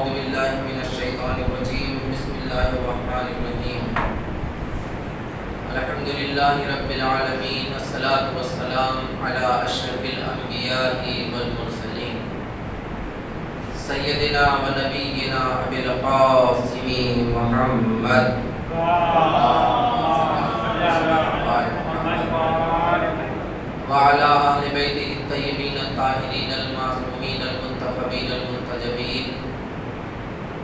أعوذ بالله من الشيطان الرجيم بسم الله الرحمن الرحيم الحمد لله رب العالمين والصلاة والسلام على أشرف الأنبياء والمرسلين سيدنا ونبينا أبي القاسم محمد وعلى أهل بيته الطيبين الطاهرين المعصومين المنتخبين المنتجبين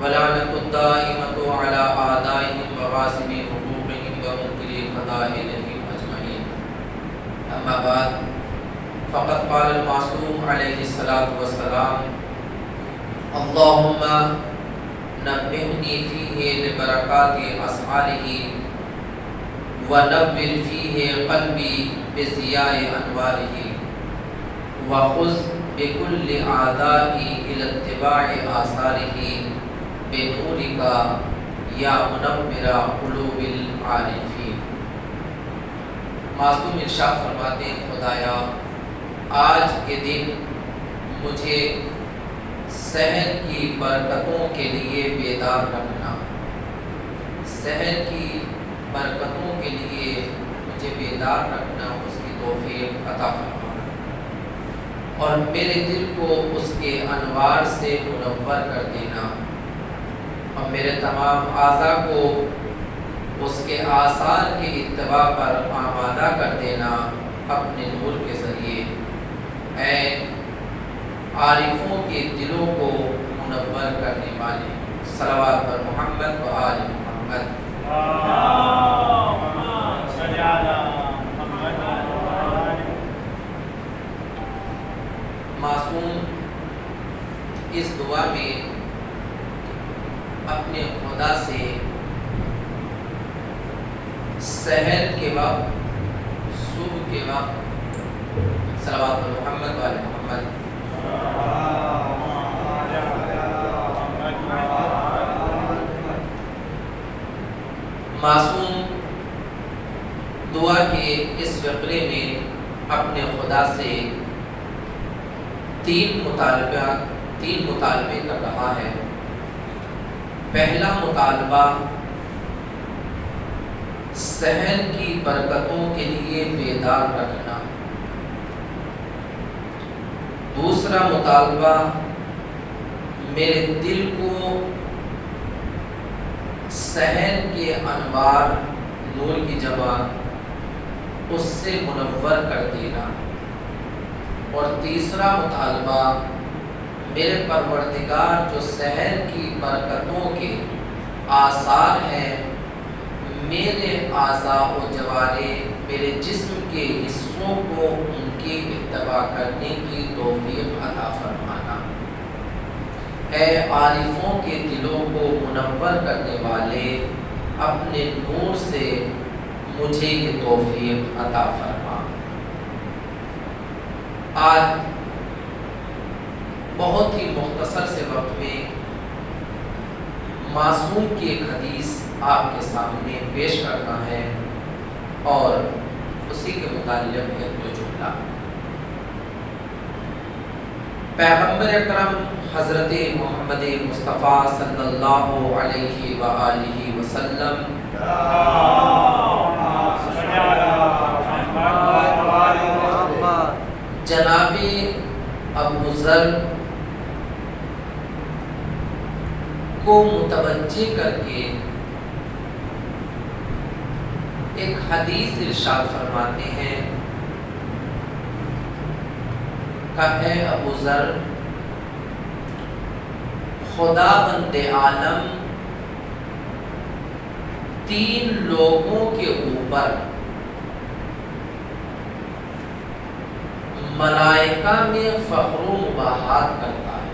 ولعنة الدائمة على أعدائهم وغاصبي حقوقهم ومنكري فضائلهم أجمعين. أما بعد فقد قال المعصوم عليه الصلاة والسلام اللهم نبهني فيه لبركات أسعاره ونور فيه قلبي بضياء أنواره وخذ بكل أعدائي إلى اتباع آثاره بنورك یا منور قلوب العارفین. معصوم ارشاد فرماتے ہیں خدایا آج کے دن مجھے سحر کی برکتوں کے لیے بیدار رکھنا، سحر کی برکتوں کے لیے مجھے بیدار رکھنا، اس کی توفیق عطا فرمانا اور میرے دل کو اس کے انوار سے منور کر دینا اور میرے تمام اعضاء کو اس کے آثار کے اتباع پر آمادہ کر دینا اپنے نور کے ذریعے. اے عارفوں کے دلوں کو منور کرنے والے، صلوات پر محمد و آل محمد. معصوم اس دعا میں اپنے خدا سے سحر کے وقت، صبح کے وقت، صلوات پر محمد و آل محمد، معصوم دعا کے اس فقرے میں اپنے خدا سے تین مطالبے کر رہا ہے. پہلا مطالبہ سحر کی برکتوں کے لیے بیدار رکھنا. دوسرا مطالبہ میرے دل کو سحر کے انوار، نور کی جمع، اس سے منور کر دینا. اور تیسرا مطالبہ میرے پروردگار جو سحر کی برکتوں کے آثار ہیں، میرے اعضاء و جوارح، میرے جسم کے حصوں کو ان کی اتباع کرنے کی توفیق عطا فرمانا. اے عارفوں کے دلوں کو منور کرنے والے، اپنے نور سے مجھے یہ توفیق عطا فرما. آج بہت ہی مختصر سے وقت میں معصوم کی ایک حدیث آپ کے سامنے پیش کرنا ہے اور اسی کے متعلق ایک دو جملہ. پیغمبر اکرم حضرت محمد مصطفیٰ صلی اللہ علیہ وآلہ وسلم جناب ابو ذر کو متوجہ کر کے ایک حدیث ارشاد فرماتے ہیں کہ اے ابو ذر، خدا بند عالم تین لوگوں کے اوپر ملائکہ میں فخر و مباحات کرتا ہے،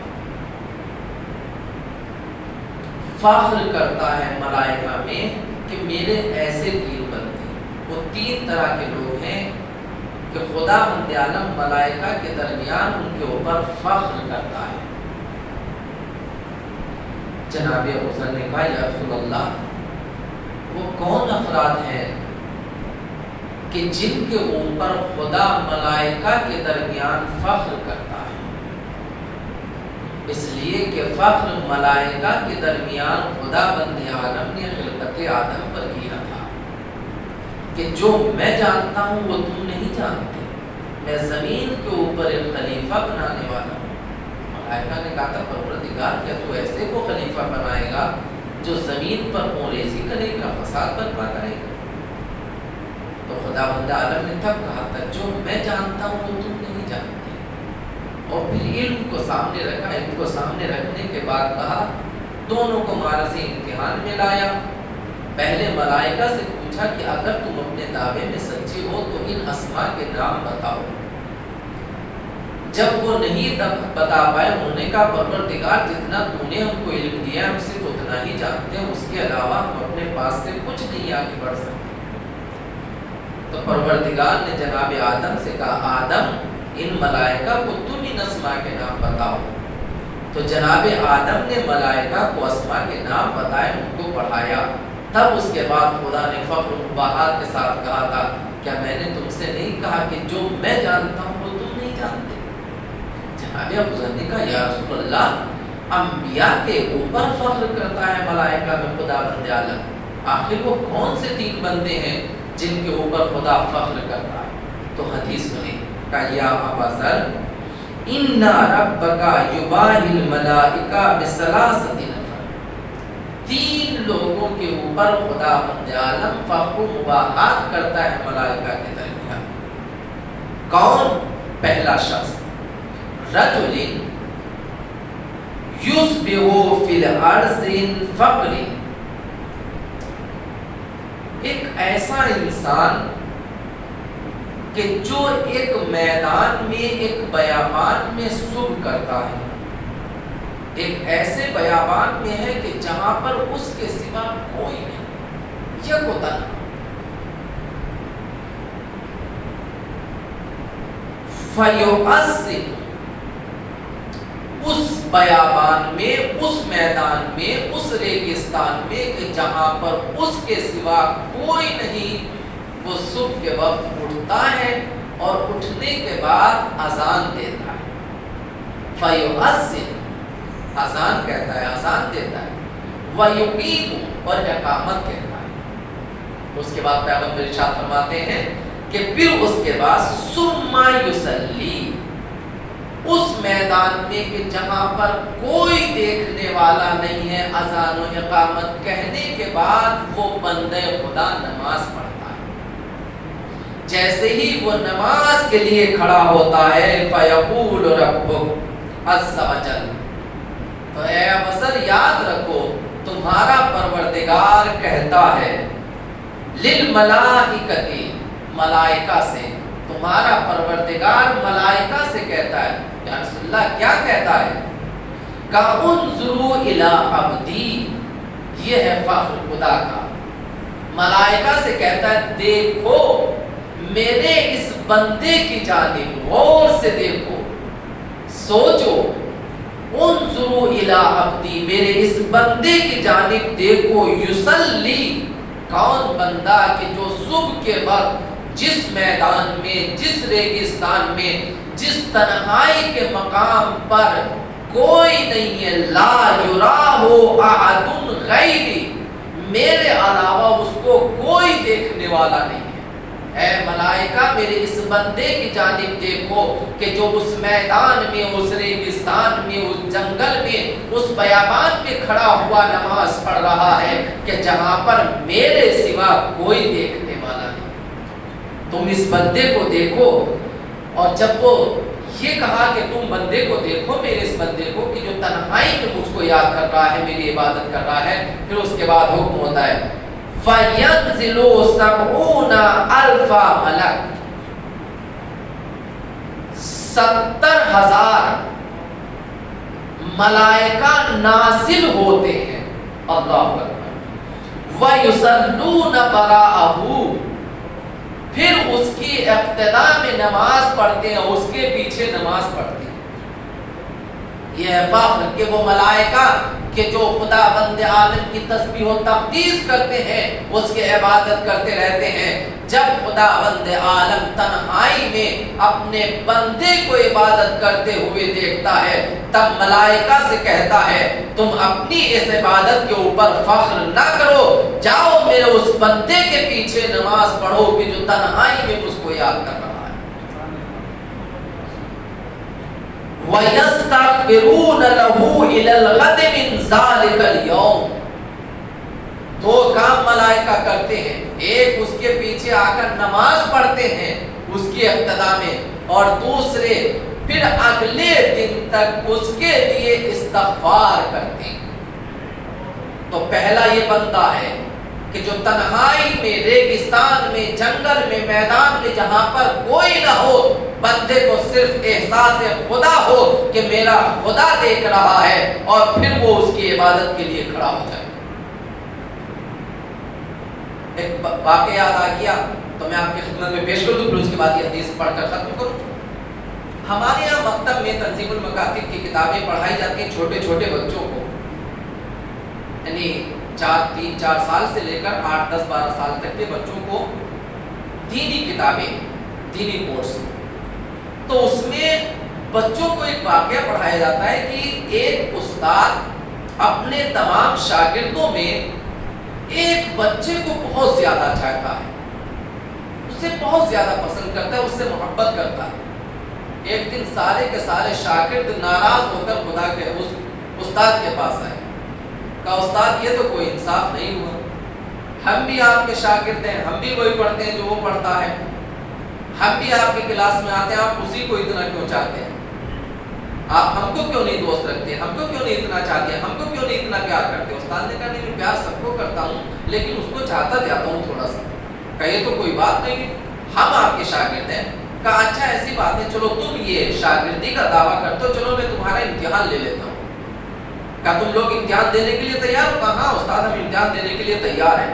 فخر کرتا ہے ملائکہ میں کہ میرے ایسے تین بندے. وہ تین طرح کے لوگ ہیں کہ خدا بند عالم ملائکہ کے درمیان ان کے اوپر فخر کرتا ہے. جناب ابو ذر نے کہا یا رسول اللہ، وہ کون افراد ہیں کہ جن کے اوپر خدا ملائکہ کے درمیان فخر کرتا ہے؟ اس لیے کہ فخر ملائکہ کے درمیان خدا بند عالم نے خلقت آدم پر کیا تھا کہ جو میں جانتا ہوں وہ تم نہیں جانتے، میں زمین کے اوپر ایک خلیفہ بنانے والا ہوں۔ ملائکہ نے کہا تھا پروردگار کیا تو ایسے کو خلیفہ بنائے گا جو زمین پر موریزی کرے گا، فساد برپا کرے گا؟ تو خدا بند عالم نے تب کہا تھا جو میں جانتا ہوں وہ تم نہیں جانتے، اور پھر علم کو سامنے رکھا۔ علم کو سامنے رکھنے کے بعد کہا، دونوں کو معرض امتحان میں لایا۔ پہلے ملائکہ سے پوچھا کہ اگر تم اپنے دعوے میں سچے ہو تو ان اسماء کے نام بتاؤ۔ جب وہ نہیں بتا پائے، انہوں نے کہا پروردگار جتنا تو نے ہم کو علم دیا ہم صرف اتنا ہی جانتے ہیں، اس کے علاوہ ہم اپنے پاس سے کچھ نہیں آگے بڑھ سکتے۔ تو پروردگار نے جناب آدم سے کہا، آدم ان ملائکہ کو تم ان اسماء کے نام بتاؤ۔ تو جناب آدم نے ملائکہ کو اسماء کے نام بتائے، ان کو پڑھایا۔ تب اس کے بعد خدا نے فخر و مباحات کے ساتھ کہا تھا، کیا میں نے تم سے نہیں کہا کہ جو میں جانتا ہوں وہ تم نہیں جانتے؟ جناب ابو ذر نے کہا، یا رسول اللہ، انبیاء کے اوپر فخر کرتا ہے ملائکہ میں خدا بند عالم، آخر وہ کون سے 3 بندے ہیں جن کے اوپر خدا فخر کرتا ہے؟ تو حدیث سنی، کہا یا ابا ذر ان ربک یباہی الملائکہ بثلاثۃ نفر، 3 لوگوں کے اوپر خدا بند عالم فخر و مباحات کرتا ہے ملائکہ کے درمیان۔ کون؟ پہلا شخص، رجل یصبح فی الارض فقر، ایک ایسا انسان کہ جو ایک میدان میں ایک بیابان میں صبح کرتا ہے، ایک ایسے بیابان میں ہے کہ جہاں پر اس کے سوا کوئی نہیں، یہ کو تنہا، فیؤذن، اس بیابان میں، اس میدان میں، اس ریگستان میں کہ جہاں پر اس کے سوا کوئی نہیں، وہ صبح کے وقت اٹھتا ہے اور اٹھنے کے بعد اذان دیتا ہے۔ فیؤذن، اذان کہتا ہے، اذان دیتا ہے۔ ویقیم، اور اقامت کہتا ہے۔ اس کے بعد پیغمبر ارشاد فرماتے ہیں کہ پھر اس کے بعد ثم یصلی، اس میدان میں کہ جہاں پر کوئی دیکھنے والا نہیں ہے، اذان و اقامت کہنے کے بعد وہ بندے خدا نماز پڑھتا ہے۔ جیسے ہی وہ نماز کے لیے کھڑا ہوتا ہے، فیقول ربک عز وجل، تو اے ابصر یاد رکھو تمہارا پروردگار کہتا ہے، للملائکۃ، ملائکہ سے، تمہارا پروردگار ملائکہ سے کہتا ہے، یا رسول اللہ کیا کہتا ہے؟ کہ انظروا الی عبدی، یہ ہے فخر خدا کا، ملائکہ سے کہتا ہے دیکھو میرے اس بندے کی جانب، غور سے دیکھو، سوچو، انظروا الی عبدی، میرے اس بندے کی جانب دیکھو، یصلی، کون بندہ کہ جو صبح کے وقت جس میدان میں، جس ریگستان میں، جس تنہائی کے مقام پر کوئی نہیں ہے، لا یراہ احد غیری، میرے علاوہ اس کو کوئی دیکھنے والا نہیں ہے۔ اے ملائکہ میرے اس بندے کی جانب دیکھو کہ جو اس میدان میں، اس ریگستان میں، اس جنگل میں، اس بیابان میں کھڑا ہوا نماز پڑھ رہا ہے کہ جہاں پر میرے سوا کوئی دیکھنے والا نہیں۔ تم اس بندے کو دیکھو۔ اور جب وہ یہ کہا کہ تم بندے کو دیکھو، میرے اس بندے کو کہ جو تنہائی میں مجھ کو یاد کر رہا ہے، میری عبادت کر رہا ہے، پھر اس کے بعد حکم ہوتا ہے فَيَنْزِلُوا سَبْعُونَ أَلْفَ مَلَكٍ، 70,000 ملائکہ نازل ہوتے ہیں، اللہ اکبر، وَيُصَلُّونَ بَرَاءَهُ، پھر اس کی ابتدا میں نماز پڑھتے ہیں، اس کے پیچھے نماز پڑھتے ہیں۔ یہ ہے فخر کہ وہ ملائکہ کہ جو خدا بند عالم کی تسبیح و تقدیس کرتے ہیں، اس کی عبادت کرتے رہتے ہیں، جب خدا بند عالم تنہائی میں اپنے بندے کو عبادت کرتے ہوئے دیکھتا ہے، تب ملائکہ سے کہتا ہے تم اپنی اس عبادت کے اوپر فخر نہ کرو، جاؤ میرے اس بندے کے پیچھے نماز پڑھو کہ جو تنہائی میں اس کو یاد کر رہا ہے۔ وَيَسْتَغْفِرُونَ لَهُ إِلَى الْغَدِ مِنْ ذَلِكَ الْيَوْمِ۔ دو کام ملائکہ کرتے ہیں، ایک اس کے پیچھے آ کر نماز پڑھتے ہیں اس کی اقتدا میں، اور دوسرے پھر اگلے دن تک اس کے لیے استغفار کرتے ہیں۔ تو پہلا یہ بندہ ہے کہ جو تنہائی میں، ریگستان میں، جنگل میں، میدان میں، جہاں پر کوئی نہ ہو، بندے کو صرف احساس خدا ہو کہ میرا خدا دیکھ رہا ہے، اور پھر وہ اس کی عبادت کے لیے کھڑا ہو جائے۔ ایک واقعہ یاد آ گیا تو میں آپ کی خدمت میں پیش کر دوں، پھر اس کے بعد یہ حدیث پڑھ کر ختم کروں۔ ہمارے یہاں مکتب میں تنظیم المکاتب کی کتابیں پڑھائی جاتی ہیں چھوٹے چھوٹے بچوں کو، یعنی 3-4 سال سے لے کر 8-10-12 سال تک کے بچوں کو دینی کتابیں، دینی کورس۔ تو اس میں بچوں کو ایک واقعہ پڑھایا جاتا ہے کہ ایک استاد اپنے تمام شاگردوں میں ایک بچے کو بہت زیادہ چاہتا ہے، اسے بہت زیادہ پسند کرتا ہے، اس سے محبت کرتا ہے۔ ایک دن سارے کے سارے شاگرد ناراض ہو کر خدا کے اس استاد کے پاس آئے، کہا استاد یہ تو کوئی انصاف نہیں ہوا، ہم بھی آپ کے شاگرد ہیں، ہم بھی وہی پڑھتے ہیں جو وہ پڑھتا ہے، ہم بھی آپ کی کلاس میں آتے ہیں، آپ اسی کو اتنا کیوں چاہتے ہیں؟ آپ ہم کو کیوں نہیں دوست رکھتے، ہم کو کیوں نہیں اتنا چاہتے ہیں، ہم کو کیوں نہیں اتنا پیار کرتے؟ استاد نے کہا نہیں، پیار سب کو کرتا ہوں لیکن اس کو چاہتا جاتا ہوں تھوڑا سا۔ کہا یہ تو کوئی بات نہیں، ہم آپ کے شاگرد ہیں۔ کہا اچھا ایسی بات ہے، چلو تم یہ شاگردی کا دعویٰ کرتے ہو، چلو میں تمہارا امتحان لے لیتا ہوں۔ کہا تم لوگ امتحان دینے کے لیے تیار ہو؟ کہا ہاں استاد ہم امتحان دینے کے لیے تیار ہیں۔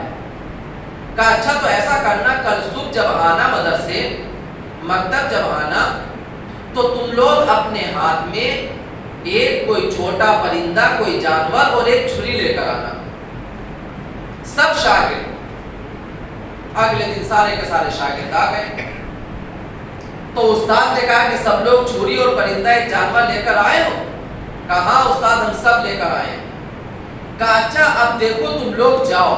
کہا اچھا تو ایسا کرنا، کل صبح جب آنا مدرسے مکتب جب آنا تو تم لوگ اپنے ہاتھ میں ایک کوئی چھوٹا پرندہ، کوئی جانور اور ایک چھری لے کر آنا، سب شاگرد۔ اگلے دن سارے کے سارے شاگرد آ گئے، تو استاد نے کہا کہ سب لوگ چھری اور پرندہ ایک جانور لے کر آئے ہو؟ کہا ہاں استاد ہم سب لے کر آئے ہیں۔ کہا اچھا اب دیکھو تم لوگ جاؤ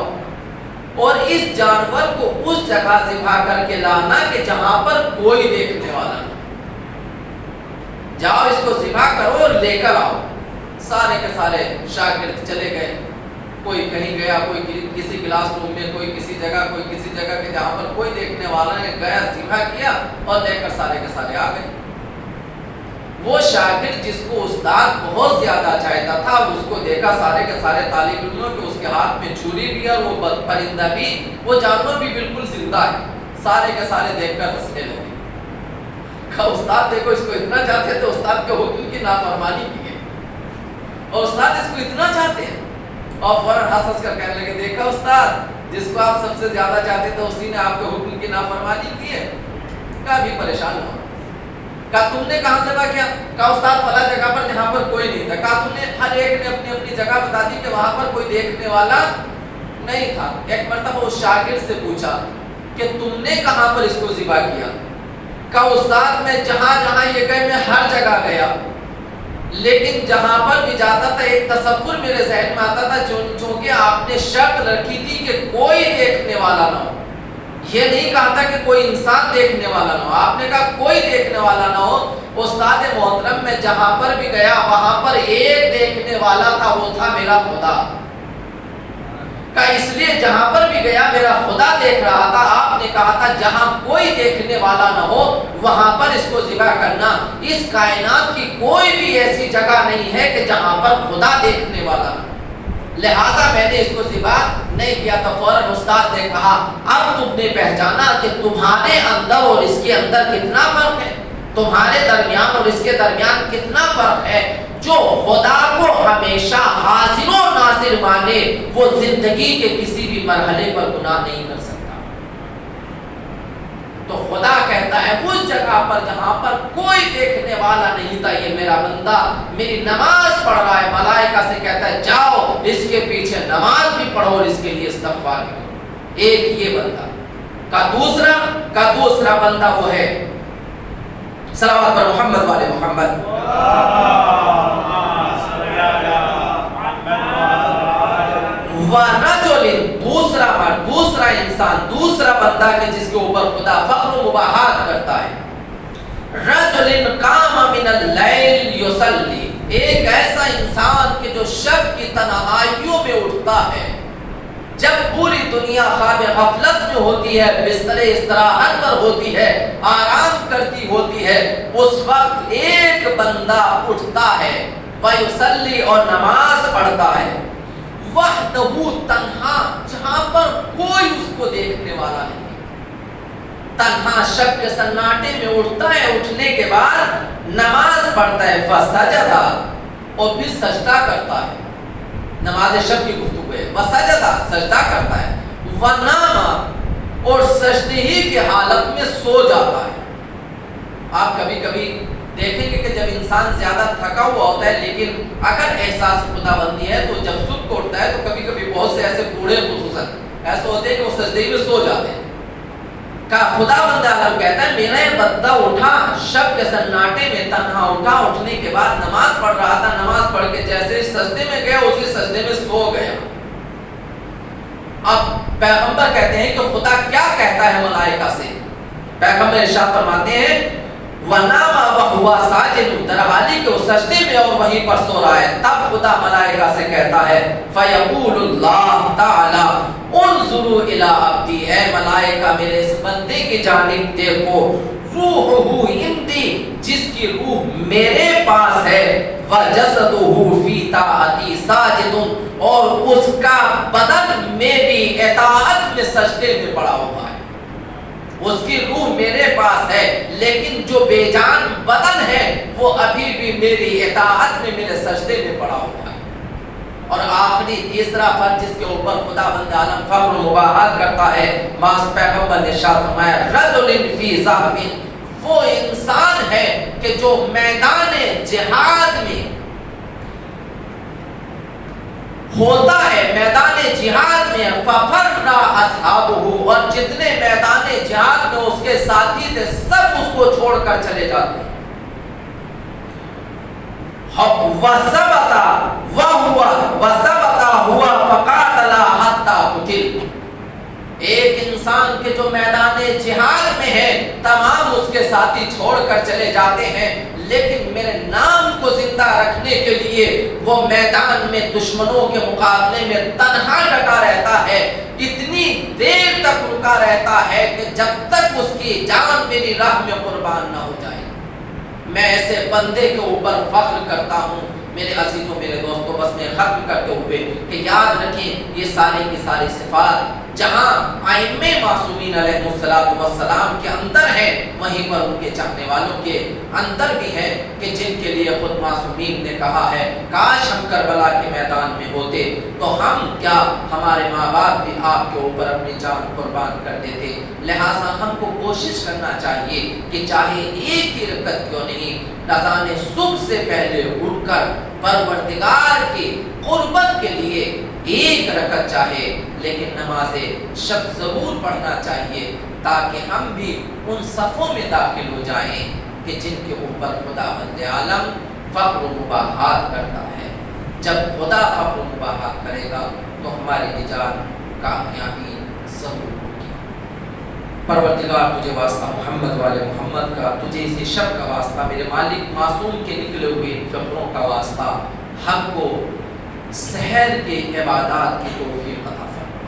اور اس جانور کو اس جگہ ذبح کر کے لانا کہ جہاں پر کوئی دیکھنے والا نہ، جاؤ اس کو ذبح کرو اور لے کر آؤ۔ سارے کے سارے شاگرد چلے گئے، کوئی کہیں گیا، کوئی کسی کلاس روم میں، کوئی کسی جگہ، کوئی کسی جگہ کہ جہاں پر کوئی دیکھنے والا نے گیا، ذبح کیا اور لے کر سارے کے سارے آ گئے۔ وہ شاگرد جس کو استاد بہت زیادہ چاہتا تھا، اس کو دیکھا سارے کے سارے طالب علموں کہ اس کے ہاتھ میں چھری بھی اور وہ پرندہ بھی، وہ جانور بھی بالکل زندہ ہے۔ سارے کے سارے دیکھ کر ہنسنے لگے۔ کہا استاد دیکھو اس کو اتنا چاہتے تھے، استاد کے حکم کی نافرمانی کی ہے، اور استاد اس کو اتنا چاہتے ہیں، اور فوراً ہنس ہنس کر کہنے لگے دیکھا استاد جس کو آپ سب سے زیادہ چاہتے تھے اسی نے آپ کے حکم کی نافرمانی کی ہے۔ کہا بھی پریشان ہوا۔ کہا تم نے کہاں ذبح کیا؟ کہا استاد فلاں جگہ پر جہاں پر کوئی نہیں تھا۔ کہا تم نے، ہر ایک نے اپنی اپنی جگہ بتا دی کہ وہاں پر کوئی دیکھنے والا نہیں تھا۔ ایک مرتبہ اس شاگرد سے پوچھا کہ تم نے کہاں پر اس کو ذبح کیا؟ کہا استاد میں جہاں جہاں یہ گئے میں ہر جگہ گیا، لیکن جہاں پر بھی جاتا تھا ایک تصور میرے ذہن میں آتا تھا، چونکہ آپ نے شرط رکھی تھی کہ کوئی دیکھنے والا نہ ہو، یہ نہیں کہا تھا کہ کوئی انسان دیکھنے والا نہ ہو، آپ نے کہا کوئی دیکھنے والا نہ ہو۔ استاد محترم میں جہاں پر بھی گیا وہاں پر ایک دیکھنے والا تھا، وہ تھا میرا خدا۔ کہا اس لیے جہاں پر بھی گیا میرا خدا دیکھ رہا تھا۔ آپ نے کہا تھا جہاں کوئی دیکھنے والا نہ ہو وہاں پر اس کو ذبح کرنا۔ اس کائنات کی کوئی بھی ایسی جگہ نہیں ہے کہ جہاں پر خدا دیکھنے والا نہ ہو، لہٰذا میں نے اس کو ذبح نہیں کیا۔ تو فوراً استاد نے کہا اب تم نے پہچانا کہ تمہارے اندر اور اس کے اندر کتنا فرق ہے، تمہارے درمیان اور اس کے درمیان کتنا فرق ہے۔ جو خدا کو ہمیشہ حاضر و ناظر مانے وہ زندگی کے کسی بھی مرحلے پر گناہ نہیں کر سکتا۔ تو خدا کا کہتا ہے اس جگہ پر جہاں پر کوئی دیکھنے والا نہیں تھا، یہ میرا بندہ میری نماز پڑھ رہا ہے، ملائکہ سے کہتا ہے جاؤ اس کے پیچھے نماز بھی پڑھو اور اس کے لیے استغفار بھی کرو۔ ایک یہ بندہ کا دوسرا بندہ وہ ہے صلوات پر محمد والے محمد، دوسرا انسان، دوسرا بندہ کہ جس کے اوپر خدا فخر و مباحات کرتا ہے، رجل قام من اللیل یصلی، ایک ایسا انسان کہ جو شب کی تنہائیوں میں اٹھتا ہے، جب پوری دنیا خواب غفلت میں ہوتی ہے، بستر استراحت پر ہوتی ہے، آرام کرتی ہوتی ہے، اس وقت ایک بندہ اٹھتا ہے ویصلی اور نماز پڑھتا ہے، وحدہ تنہا، جہاں پر کوئی اس کو دیکھنے والا نہیں، تنہا شب کے سناٹے میں اٹھتا ہے، اٹھنے کے بعد نماز پڑھتا ہے، فسجدہ اور پھر سجدہ کرتا ہے، نماز شب کی گفتگو ہے، وسجدہ سجدہ کرتا ہے، ونام اور سجدے ہی کی حالت میں سو جاتا ہے۔ آپ کبھی کبھی دیکھیں گے کہ جب انسان زیادہ تھکا ہوا ہوتا ہے لیکن اگر احساس خدا بندی ہے تو جب صبح کو اٹھتا ہے تو کبھی کبھی بہت سے ایسے بوڑھے خصوصاً ایسے ہوتے ہیں کہ وہ سجدے میں سو جاتے ہیں۔ خدا بندہ عالم کہتا ہے میرا یہ بندہ اٹھا شب کے سناٹے میں، تنہا اٹھا، اٹھنے کے بعد نماز پڑھ رہا تھا، نماز پڑھ کے جیسے سجدے میں گیا اسی سجدے میں سو گیا۔ اب پیغمبر کہتے ہیں کہ خدا کیا کہتا ہے ملائکہ سے؟ پیغمبر ارشاد فرماتے ہیں وَنَامَ وَهُوَ سَاجِدٌ، در حالی کہ وہ سجدے میں اور وہیں پر سو رہا ہے، تب خدا ملائکہ سے کہتا ہے فَيَقُولُ اللَّهُ تَعَالَى انظروا إِلَىٰ عَبْدِي، اے ملائکہ میرے اس بندے کی جانب دیکھو، روحُ عِندِي، جس کی روح میرے پاس ہے، وَجَسَدُهُ فِي طَاعَتِي سَاجِدٌ، اور اس کا بدن میری اطاعت میں سجدے میں پڑا ہوا ہے۔ اس کی روح میرے پاس ہے لیکن جو بے جان بدن ہے وہ ابھی بھی میری اطاعت میں میرے سجدے میں پڑا ہوا ہے۔ اور آخری تیسرا فرض جس کے اوپر خدا بند عالم فخر و مباحات کرتا ہے، ماس پیغمبر نے ارشاد فرمایا رجل فی ذہب، وہ انسان ہے کہ جو میدان جہاد میں ہوتا ہے، میدان جہاد میں ففر اصحابہ، اور جتنے میدان جہاد میں اس کے ساتھی تھے سب اس کو چھوڑ کر چلے جاتے ہیں، وَثَبَتَ هُوَ فَقَاتَلَ حَتَّى قُتِلَ، ایک انسان کے جو میدان جہاد میں ہے تمام اس کے ساتھی چھوڑ کر چلے جاتے ہیں، لیکن میرے نام کو زندہ رکھنے کے لیے وہ میدان میں دشمنوں کے مقابلے میں تنہا ڈٹا رہتا ہے، اتنی دیر تک رکا رہتا ہے کہ جب تک اس کی جان میری راہ میں قربان نہ ہو جائے۔ میں ایسے بندے کے اوپر فخر کرتا ہوں میرے عزیزوں، میرے دوستوں، بس میں ختم کرتے ہوئے کہ یاد رکھیں یہ ساری کی ساری صفات جہاں ائمہ معصومین علیہ السلام کے اندر ہے وہیں پر ان کے چاہنے والوں کے اندر بھی ہے، کہ جن کے لیے خود معصومین نے کہا ہے کاش ہم کربلا کے میدان میں ہوتے تو ہم کیا ہمارے ماں باپ بھی آپ کے اوپر اپنی جان قربان کر دیتے۔ لہٰذا ہم کو کوشش کرنا چاہیے کہ چاہے ایک ہی رکعت کیوں نہیں، اذان صبح سے پہلے اٹھ کر پروردگار کی قربت کے لیے ایک رکعت چاہے لیکن نماز شب ضرور پڑھنا چاہیے، تاکہ ہم بھی ان صفوں میں داخل ہو جائیں کہ جن کے اوپر خدا بند عالم فخر و مباحات کرتا ہے۔ جب خدا فخر و مباحات کرے گا تو ہماری نجات کامیابی ضرور ہوگی۔ پروردگار تجھے واسطہ محمد والے محمد کا، تجھے اسی شب کا واسطہ، میرے مالک معصوم کے نکلے ہوئے فقروں کا واسطہ، ہم کو سحر کے عبادات کی توفیق عطا فرما۔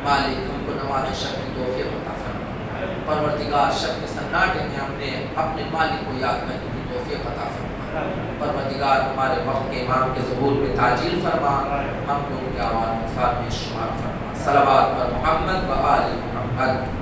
مالک ہم کو نماز شب کی توفیق عطا فرما۔ پروردگار شب کے سناٹے میں ہم نے اپنے مالک کو یاد کرنے کی توفیق عطا فرما۔ پروردگار ہمارے وقت کے امام کے ظہور میں تعجیل فرما، ہم لوگ کے آواز میں شمار فرما۔ صلوات پر محمد و آل محمد۔